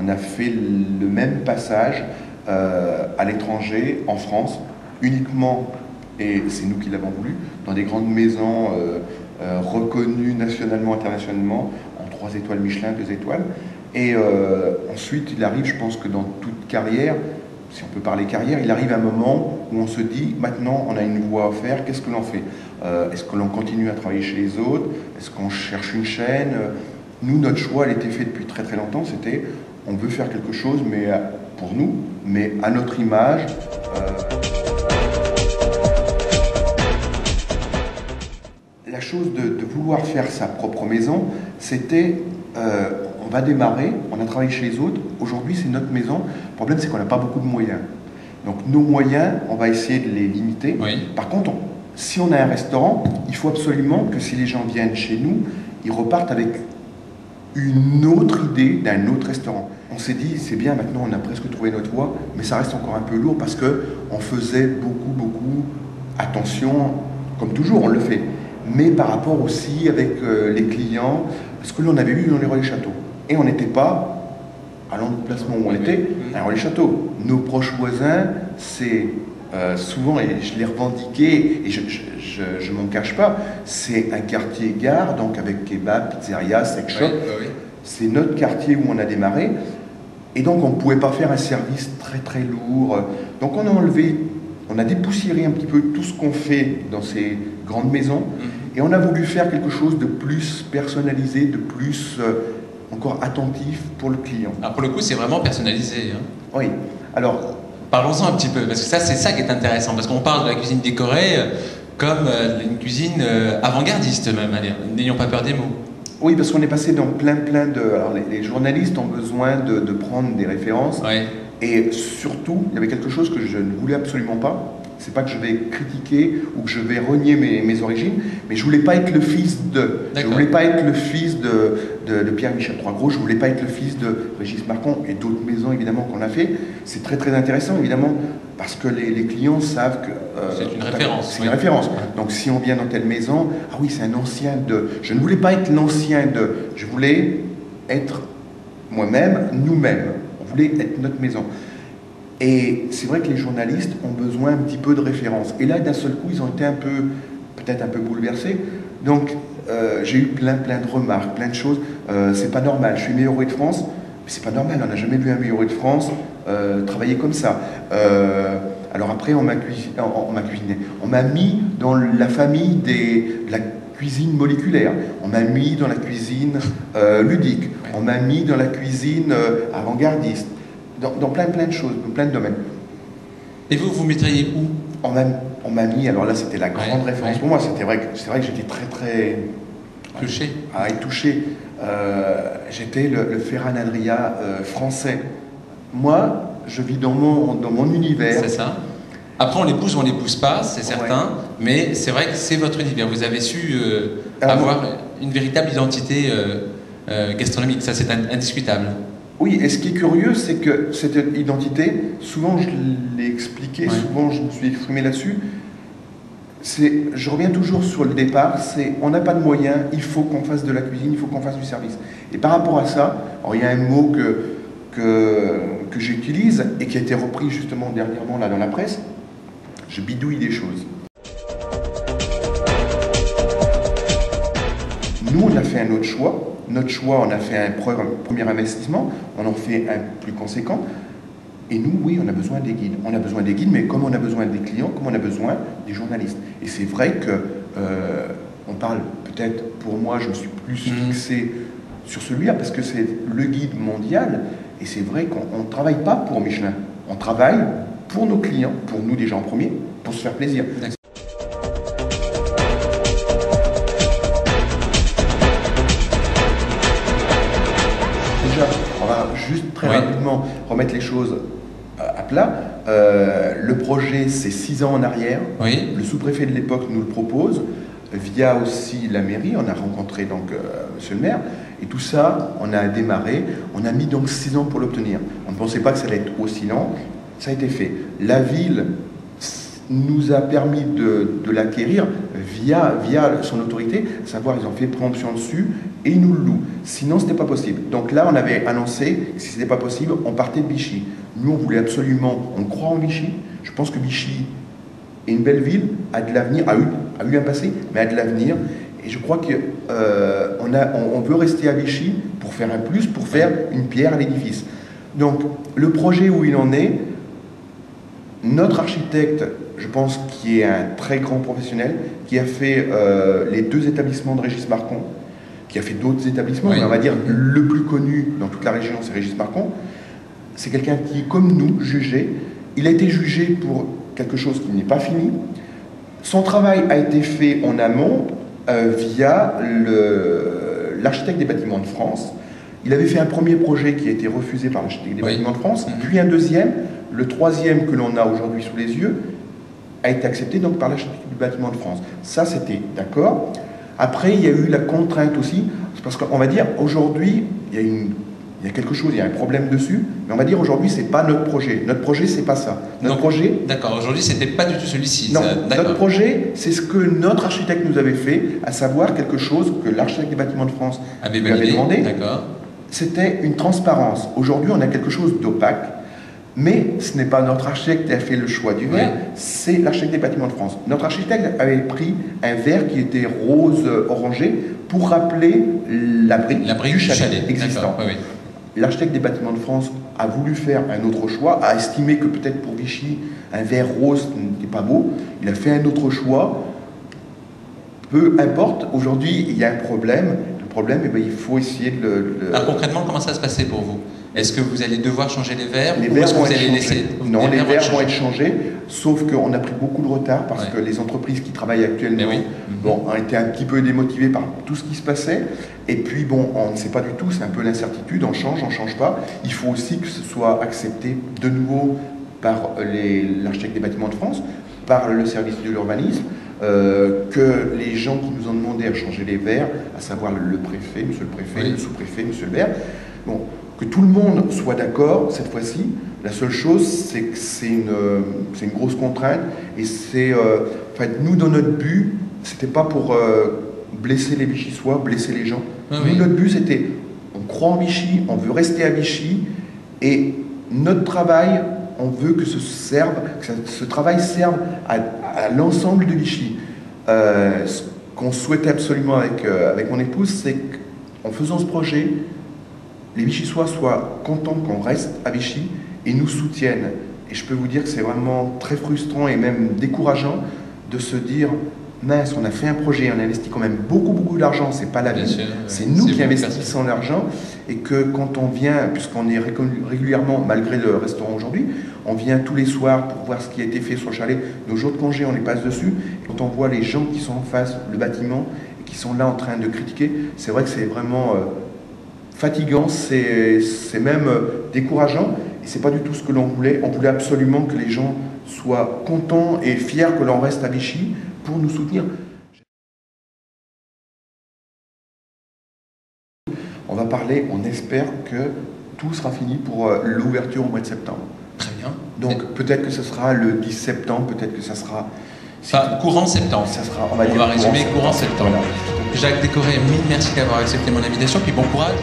on a fait le même passage à l'étranger, en France, uniquement, et c'est nous qui l'avons voulu, dans des grandes maisons reconnues nationalement, internationalement, en 3 étoiles Michelin, 2 étoiles. Et ensuite, il arrive, je pense que dans toute carrière, si on peut parler carrière, il arrive un moment où on se dit, maintenant on a une voie à faire, qu'est-ce que l'on fait? Est-ce que l'on continue à travailler chez les autres? Est-ce qu'on cherche une chaîne? Nous, notre choix, elle était fait depuis très très longtemps, c'était, on veut faire quelque chose, mais pour nous, mais à notre image. La chose de vouloir faire sa propre maison, c'était, on va démarrer, on a travaillé chez les autres, aujourd'hui c'est notre maison, le problème c'est qu'on n'a pas beaucoup de moyens. Donc nos moyens, on va essayer de les limiter. Oui. Par contre, si on a un restaurant, il faut absolument que si les gens viennent chez nous, ils repartent avec une autre idée d'un autre restaurant. On s'est dit, c'est bien, maintenant on a presque trouvé notre voie, mais ça reste encore un peu lourd parce qu'on faisait beaucoup attention, comme toujours on le fait, mais par rapport aussi avec les clients, parce que là on avait eu dans les Relais-Châteaux, et on n'était pas à l'emplacement où on était, à Relais-Châteaux. Nos proches voisins, c'est souvent, et je l'ai revendiqué, et je m'en cache pas, c'est un quartier gare, donc avec kebab, pizzeria, sex shop. Oui. C'est notre quartier où on a démarré, et donc on ne pouvait pas faire un service très lourd. Donc on a enlevé, on a dépoussiéré un petit peu tout ce qu'on fait dans ces grandes maisons, et on a voulu faire quelque chose de plus personnalisé, de plus encore attentif pour le client. Alors pour le coup, c'est vraiment personnalisé. Hein. Oui, alors... Parlons-en un petit peu, parce que ça, c'est ça qui est intéressant, parce qu'on parle de la cuisine décorée comme une cuisine avant-gardiste même, n'ayons pas peur des mots. Oui, parce qu'on est passé dans plein de... Alors les journalistes ont besoin de prendre des références, Ouais. Et surtout, il y avait quelque chose que je ne voulais absolument pas. C'est pas que je vais critiquer ou que je vais renier mes origines, mais je voulais pas être le fils de. Je voulais pas être le fils de Pierre-Michel Troisgros, je voulais pas être le fils de Régis Marcon et d'autres maisons évidemment qu'on a fait. C'est très intéressant évidemment parce que les clients savent que c'est une référence. C'est une référence. Donc si on vient dans telle maison, ah oui c'est un ancien de. Je ne voulais pas être l'ancien de. Je voulais être moi-même, nous-mêmes. On voulait être notre maison. Et c'est vrai que les journalistes ont besoin un petit peu de références. Et là, d'un seul coup, ils ont été peut-être un peu bouleversés. Donc, j'ai eu plein de remarques, plein de choses. C'est pas normal. Je suis meilleur ouvrier de France, mais c'est pas normal. On n'a jamais vu un meilleur ouvrier de France travailler comme ça. Alors après, on m'a cuisiné. On m'a mis dans la famille de la cuisine moléculaire. On m'a mis dans la cuisine ludique. On m'a mis dans la cuisine avant-gardiste. Dans plein de choses, dans plein de domaines. Et vous mettriez où? On m'a mis, alors là c'était la grande référence pour moi, c'est vrai que j'étais très touché. Touché. J'étais le Ferran Adria français. Moi, je vis dans mon univers. C'est ça. Après, on l'épouse pas, c'est certain, mais c'est vrai que c'est votre univers. Vous avez su avoir une véritable identité gastronomique, ça c'est indiscutable. Oui, et ce qui est curieux, c'est que cette identité, souvent je l'ai expliqué, souvent je me suis exprimé là-dessus, je reviens toujours sur le départ, c'est on n'a pas de moyens, il faut qu'on fasse de la cuisine, il faut qu'on fasse du service. Et par rapport à ça, alors il y a un mot que j'utilise et qui a été repris justement dernièrement là dans la presse, je bidouille des choses. Nous, on a fait un autre choix. Notre choix, on a fait un premier investissement, on en fait un plus conséquent. Et nous, oui, on a besoin des guides. On a besoin des guides, mais comme on a besoin des clients, comme on a besoin des journalistes. Et c'est vrai que, on parle peut-être, pour moi, je me suis plus fixé sur celui-là, parce que c'est le guide mondial. Et c'est vrai qu'on ne travaille pas pour Michelin. On travaille pour nos clients, pour nous déjà en premier, pour se faire plaisir. On va juste très rapidement remettre les choses à plat. Le projet, c'est 6 ans en arrière. Oui. Le sous-préfet de l'époque nous le propose, via aussi la mairie. On a rencontré donc monsieur le maire. Et tout ça, on a démarré. On a mis donc 6 ans pour l'obtenir. On ne pensait pas que ça allait être aussi lent. Ça a été fait. La ville nous a permis de l'acquérir via son autorité, à savoir ils ont fait préemption dessus et ils nous le louent. Sinon, ce n'était pas possible. Donc là, on avait annoncé que si ce n'était pas possible, on partait de Vichy. Nous, on voulait absolument, on croit en Vichy. Je pense que Vichy est une belle ville, a de l'avenir, a eu un passé, mais a de l'avenir. Et je crois qu'on veut rester à Vichy pour faire un plus, pour faire une pierre à l'édifice. Donc, le projet où il en est, notre architecte, je pense, qui est un très grand professionnel, qui a fait les 2 établissements de Régis Marcon, qui a fait d'autres établissements, mais on va dire le plus connu dans toute la région, c'est Régis Marcon. C'est quelqu'un qui, comme nous, jugeait. Il a été jugé pour quelque chose qui n'est pas fini. Son travail a été fait en amont via l'architecte des bâtiments de France. Il avait fait un premier projet qui a été refusé par l'architecte des bâtiments de France, puis un deuxième. Le troisième que l'on a aujourd'hui sous les yeux a été accepté donc par l'architecte du bâtiment de France. Ça, c'était d'accord. Après, il y a eu la contrainte aussi, parce qu'on va dire aujourd'hui, il y a quelque chose, il y a un problème dessus, mais on va dire aujourd'hui, c'est pas notre projet. Notre projet, c'est pas ça. Notre projet. D'accord. Aujourd'hui, c'était pas du tout celui-ci. Non. Notre projet, c'est ce que notre architecte nous avait fait, à savoir quelque chose que l'architecte des bâtiments de France lui avait demandé. D'accord. C'était une transparence. Aujourd'hui, on a quelque chose d'opaque. Mais ce n'est pas notre architecte qui a fait le choix du verre, c'est l'architecte des bâtiments de France. Notre architecte avait pris un verre qui était rose-orangé pour rappeler l'abri du chalet existant. L'architecte des bâtiments de France a voulu faire un autre choix, a estimé que peut-être pour Vichy, un verre rose n'était pas beau. Il a fait un autre choix. Peu importe, aujourd'hui, il y a un problème. Le problème, il faut essayer de le... Alors concrètement, comment ça va se passer pour vous ? Est-ce que vous allez devoir changer les verres? Les verres vont être changés. Non, les verres vont être changés, sauf qu'on a pris beaucoup de retard parce que les entreprises qui travaillent actuellement ont été un petit peu démotivées par tout ce qui se passait. Et puis, on ne sait pas du tout, c'est un peu l'incertitude, on change pas. Il faut aussi que ce soit accepté de nouveau par l'architecte des bâtiments de France, par le service de l'urbanisme, que les gens qui nous ont demandé à changer les verres, à savoir le préfet, monsieur le préfet, le sous-préfet, monsieur le maire, que tout le monde soit d'accord cette fois-ci. La seule chose, c'est que c'est une grosse contrainte et c'est, nous, dans notre but, c'était pas pour blesser les Vichysois, blesser les gens. Notre but, c'était, on croit en Vichy, on veut rester à Vichy et notre travail, on veut que ce travail serve à l'ensemble de Vichy. Ce qu'on souhaitait absolument avec mon épouse, c'est qu'en faisant ce projet, les Vichysois soient contents qu'on reste à Vichy et nous soutiennent. Et je peux vous dire que c'est vraiment très frustrant et même décourageant de se dire mince, on a fait un projet, on a investi quand même beaucoup d'argent, c'est pas la vie, c'est nous qui investissons l'argent et que quand on vient, puisqu'on est régulièrement, malgré le restaurant aujourd'hui, on vient tous les soirs pour voir ce qui a été fait sur le chalet, nos jours de congé, on les passe dessus, et quand on voit les gens qui sont en face, le bâtiment, et qui sont là en train de critiquer, c'est vrai que c'est vraiment... fatigant, c'est même décourageant et c'est pas du tout ce que l'on voulait. On voulait absolument que les gens soient contents et fiers que l'on reste à Vichy pour nous soutenir. On va parler, on espère que tout sera fini pour l'ouverture au mois de septembre. Très bien. Donc peut-être que ce sera le 10 septembre, peut-être que ça sera... courant septembre. Ça sera, on va résumer courant septembre. Voilà. Jacques Décoré, mille merci d'avoir accepté mon invitation, puis bon courage.